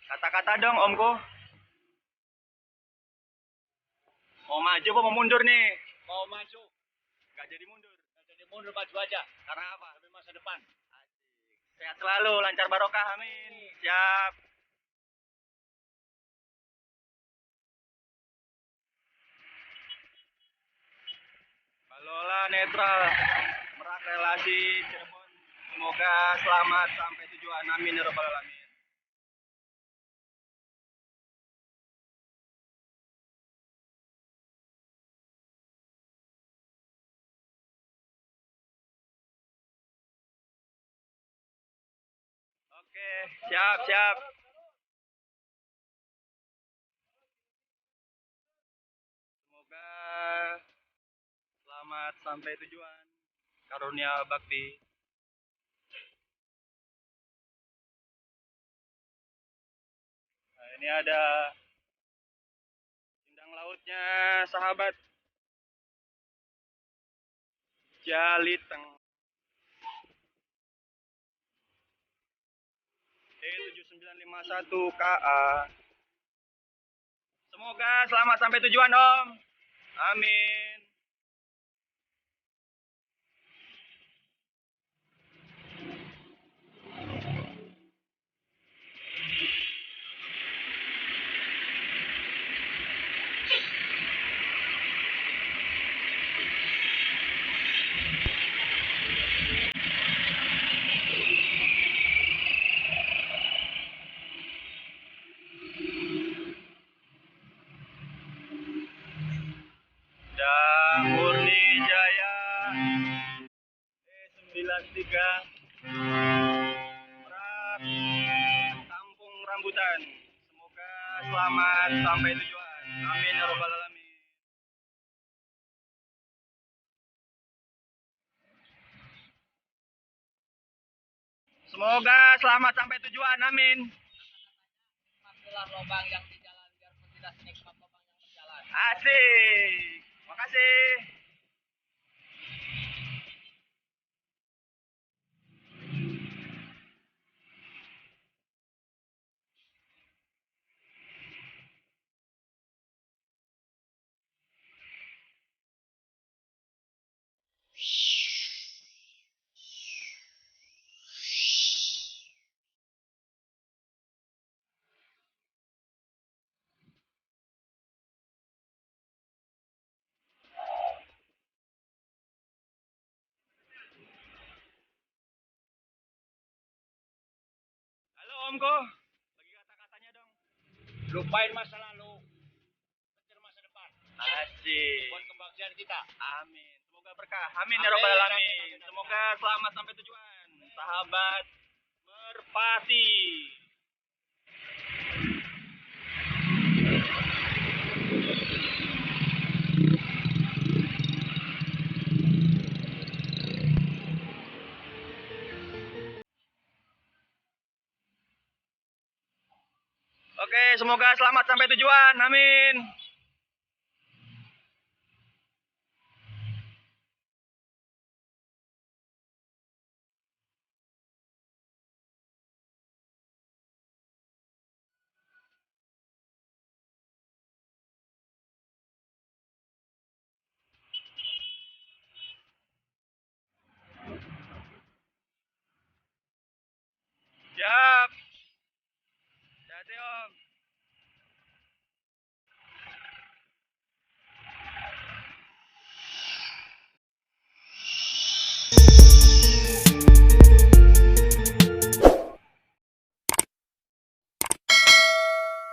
Kata-kata dong omku. Mau maju apa mau mundur nih? Mau maju, Gak jadi mundur. nggak jadi mundur, maju aja. Karena apa? Demi masa depan. Sehat selalu, lancar barokah, amin. Siap. Balola netral, Merak relasi Cirebon. Semoga selamat sampai tujuan, amin ya robbal alamin. Oke, siap, siap. Semoga selamat sampai tujuan. Karunia bakti. Nah, ini ada indang lautnya sahabat Jaliteng. D7951 KA. Semoga selamat sampai tujuan, Om. Amin. Dan Murni Jaya D93 Merak Kampung Rambutan. Semoga selamat sampai tujuan. Amin ya robbal alamin. Semoga selamat sampai tujuan. Amin. Maksudlah lubang yang di jalan biarpun tidak senikmat lubang yang berjalan. Asik. Makasih. Halo Omko. Bagi kata-katanya dong. Lupain masa lalu, kejar masa depan. Asik. Buat kebahagiaan kita. Amin. Semoga berkah. Amin ya Amin, robbal amin, alamin. amin. Semoga selamat sampai tujuan. Sahabat Merpati. Oke, semoga selamat sampai tujuan. Amin. Siap. Hati-hati Om.